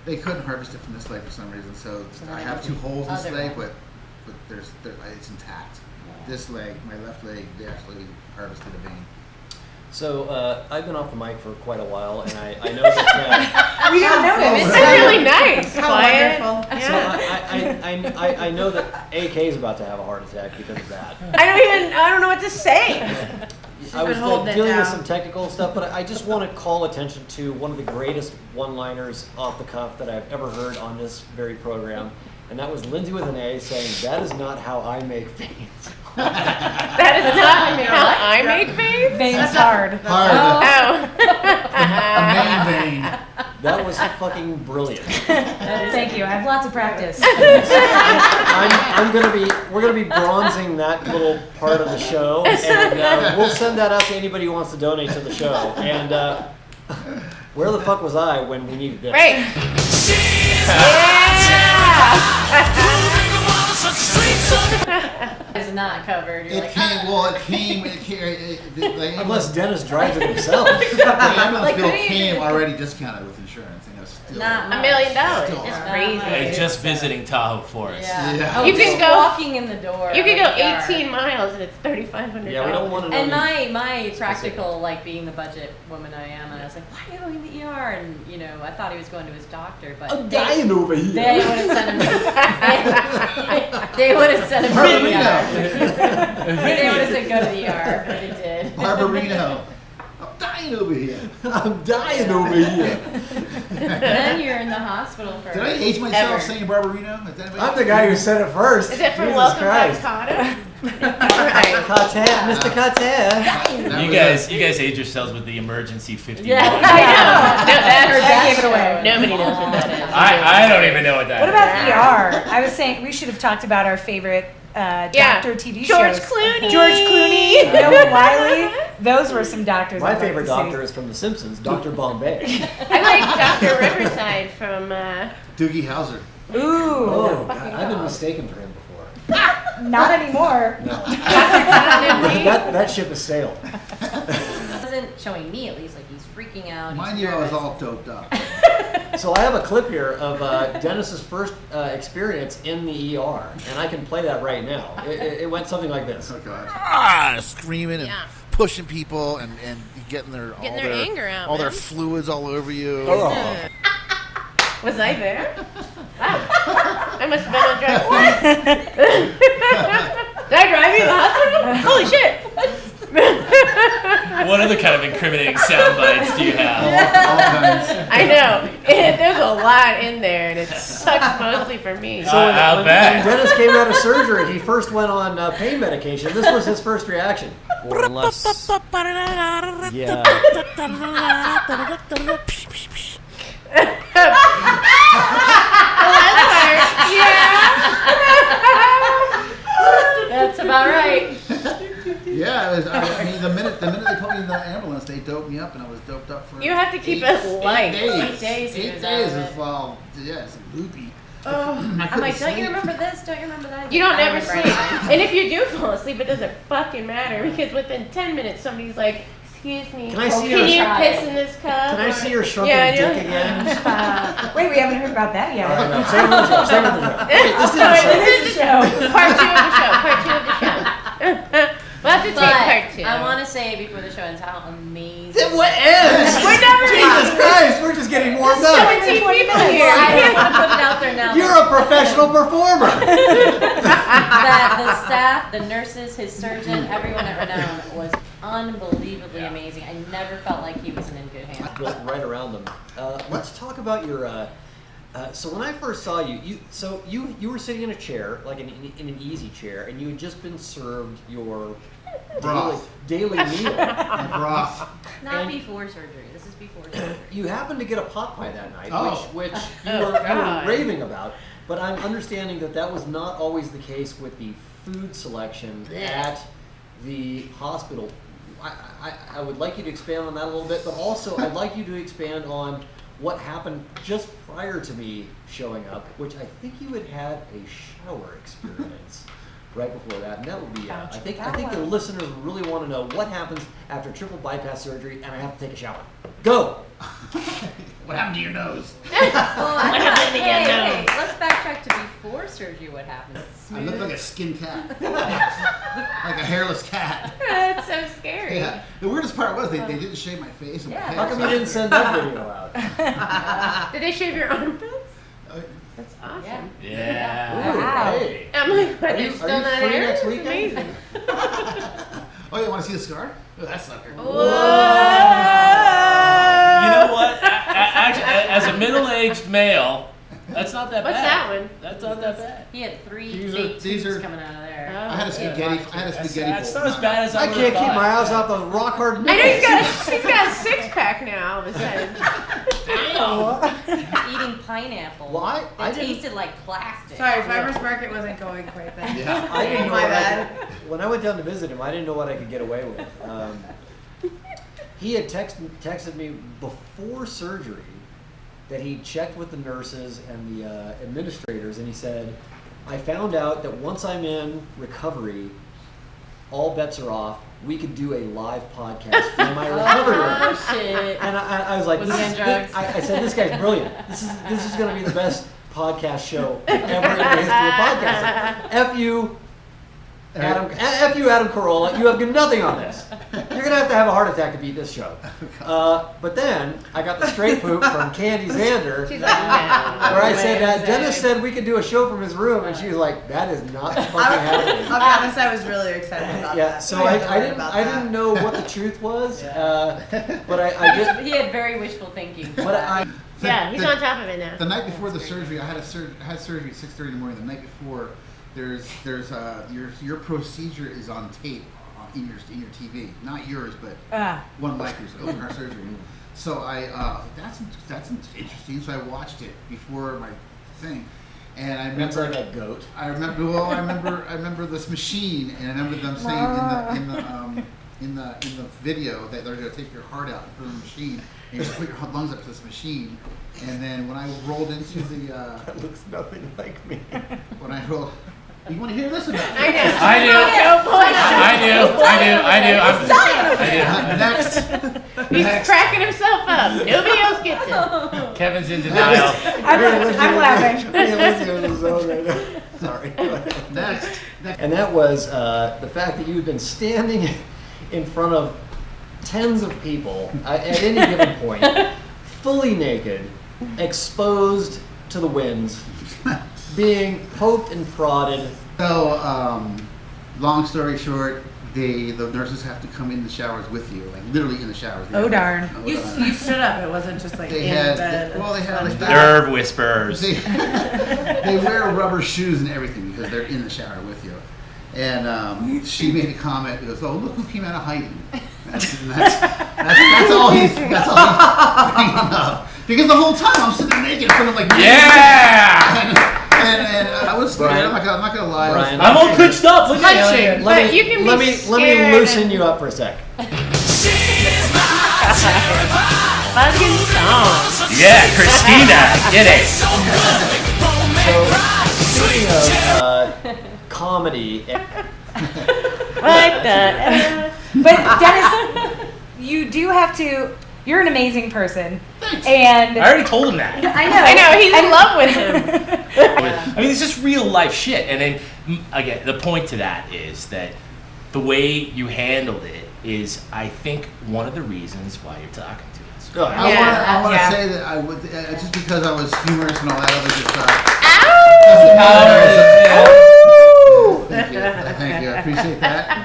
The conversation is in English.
They couldn't harvest it from this leg for some reason, so I have 2 holes in this leg, but it's intact. This leg, my left leg, they actually harvested a vein. So I've been off the mic for quite a while, and I know that we didn't know it. It's really nice. How Quiet. wonderful. Yeah. so I know that AK is about to have a heart attack because of that. I don't know what to say. I was been holding it dealing with down. some technical stuff, but I just want to call attention to one of the greatest one-liners off the cuff that I've ever heard on this very program, and that was Lindsay with an A saying, "That is not how I make veins." That is not how I make veins. Veins hard. Hard. Oh. A main vein. That was fucking brilliant. Thank you. I have lots of practice. We're gonna be bronzing that little part of the show, and we'll send that out to anybody who wants to donate to the show. And where the fuck was I when we needed this? Right. Is not covered. You're It came. Unless Dennis drives it himself. The ambulance Like, bill who do you came do? already discounted with insurance, and it's still Not $1 million. Still. It's Not crazy. much. Hey, just visiting Tahoe for us. Yeah. Yeah. Oh, You just can go- walking in the door. You could go of the ER. 18 miles and it's $3,500. Yeah, we don't want to know. And the- my practical, like being the budget woman I am, and I was like, why are you going to the ER? And I thought he was going to his doctor, but I'm dying over here. they would have sent him. They would have sent him to the ER. They would have said go to the ER, but they did. Barbarino. I'm dying over here. I'm dying over here. Then you're in the hospital for. Did I age myself ever. saying Barbarino? Is that I'm the guy who said it first. Is it from Jesus Welcome Christ. Back, Kotter? Right. Carter, Mr. Carter. You guys age yourselves with the emergency 51. Yeah. I know. No, That gave it away. Nobody knows what that is. I don't even know what that What is. about ER? I was saying we should have talked about our favorite doctor TV George shows. Clooney. George Clooney, Noah Wiley. Those were some doctors. My I'd like favorite to see. doctor is from The Simpsons, Dr. Bombay. I like Dr. Riverside from. Doogie Howser. Ooh, Oh, God, I've been mistaken for him before. not anymore. No. Didn't he? that ship has sailed. It wasn't showing me at least like he's freaking out. Mind he's you, I was nervous. all doped up. So I have a clip here of Dennis's first experience in the ER, and I can play that right now. It went something like this. Oh God! Screaming and Yeah. pushing people and getting their anger out, all their man. fluids all over you. Oh. Was I there? Wow. I must have been on drugs. Did I drive you to the hospital? Holy shit! What other kind of incriminating sound bites do you have? All kinds. I know. There's a lot in there, and it sucks mostly for me. So when, I'll when bet. Dennis came out of surgery, he first went on pain medication. This was his first reaction. Or unless, yeah. That's about right. Yeah, it was, I mean, the minute they put me in the ambulance, they doped me up, and I was doped up for. You have to keep 8 it light. days. 8 days he 8 was days out of is it. well, yeah, it's loopy. I'm like, don't you remember this? Don't you remember that? You don't I never remember sleep. everything. And if you do fall asleep, it doesn't fucking matter because within 10 minutes somebody's like, excuse me, Can I see can you your- piss in this cup? Can I see your shrunken Yeah, dick you're- again? Wait, we haven't heard about that yet. All right, no, save it for the show. Save it for the show. This is Show. part 2 of the show. Part 2 of the show. We'll have to take part 2. But I want to say before the show ends how amazing. Then what ends? We're never Jesus Christ, we're just getting warmed up. 17 people here. I just want to put it out there now. You're a professional performer. That the staff, the nurses, his surgeon, everyone at Renown was unbelievably amazing. I never felt like he was in good hands. Built right around them. Let's talk about your. So when I first saw you, you were sitting in a chair, like in an easy chair, and you had just been served your Broth. daily meal. Broth. Not And- before surgery. This is before surgery. You happened to get a pot pie that night, Oh. which you Oh, were God. raving about. But I'm understanding that was not always the case with the food selection at the hospital. I would like you to expand on that a little bit, but also I'd like you to expand on what happened just prior to me showing up, which I think you had had a shower experience right before that, and that would be. I think the listeners really want to know what happens after triple bypass surgery, and I have to take a shower. Go. What happened to your nose? Hey, let's backtrack to before surgery. What happened? I look like a skin cat. Like a hairless cat. That's so scary. Yeah. The weirdest part was they didn't shave my face and my head. How come you didn't send that video out? Did they shave your armpits? Uh, That's awesome. Yeah. Yeah. Wow. Hey. I'm like, but Are you there's still not free hair? next It's weekend? amazing. Oh, you want to see the scar? Oh, that sucker. You know what? Actually, as a middle-aged male, that's not that What's bad. that one? That's not that bad. He had 3 These are- fake these tooths are- coming out of there. I had a spaghetti. That's bowl. not as bad as I I would've can't keep thought. my eyes off those rock hard I know nipples. he's got a 6-pack now all of a sudden. Eating pineapple. Why? I It didn't. tasted like plastic. Sorry, farmer's market wasn't going quite then. Yeah. I didn't know My what I bad. could, when I went down to visit him, I didn't know what I could get away with. He had texted me before surgery that he checked with the nurses and the administrators, and he said, I found out that once I'm in recovery, all bets are off. We could do a live podcast from my recovery room. Oh shit. And I was like, Was this he is, on drugs? I said, this guy's brilliant. This is going to be the best podcast show ever in the history of podcasting. F you, Adam Carolla. You have nothing on this. You're going to have a heart attack to beat this show. But then I got the straight poop from Candy Zander, She's like, no. where I said that Wednesday. Dennis said we could do a show from his room, and she was like, that is not fucking I'll happening. be honest, I was really excited about Yeah, that. so We I had to learn didn't about I that. didn't know what the truth was, but I just He had very wishful thinking. but I Yeah, he's on top of it now. The night before the surgery, I had surgery at 6:30 in the morning. The night before, there's your procedure is on tape in your TV, not yours, but one like yours, open heart surgery. So that's interesting. So I watched it before my thing, and I that's remember like a goat. I remember this machine, and I remember them saying in the video that they're gonna take your heart out and put it in the machine, and you put your lungs up to this machine, and then when I rolled into the That looks nothing like me. when I rolled, you want to hear this or not? I know. I do. Next, He's cracking himself up. Nobody else gets it. Kevin's in denial. I'm laughing. Sorry. next. And that was the fact that you had been standing in front of tens of people at any given point, fully naked, exposed to the winds, being poked and prodded. So, long story short, the nurses have to come in the showers with you, like literally in the showers. Oh, darn. You stood up. It wasn't just like They in had- bed. well, they had, like, Nerve whispers. They wear rubber shoes and everything because they're in the shower with you. And she made a comment. She goes, "Oh, look who came out of hiding." That's all he's bringing up. Because the whole time I'm sitting there naked in front of like Yeah! and I was scared. I'm not gonna lie. Brian. I'm all pitched up. Look at you. Punching. But you can be let me scared loosen and- you up for a sec. Fucking song. Yeah, Christina, get it. Speaking of comedy, What the? But Dennis, you do have to. You're an amazing person, and I already told him that. I know. I know, he's in love with him. I mean, it's just real life shit. And then, again, the point to that is that the way you handled it is, I think, one of the reasons why you're talking to us. oh, I Yeah. want to Yeah. say that I would just because I was humorous and all that other good stuff. Ow! Thank you. I appreciate that.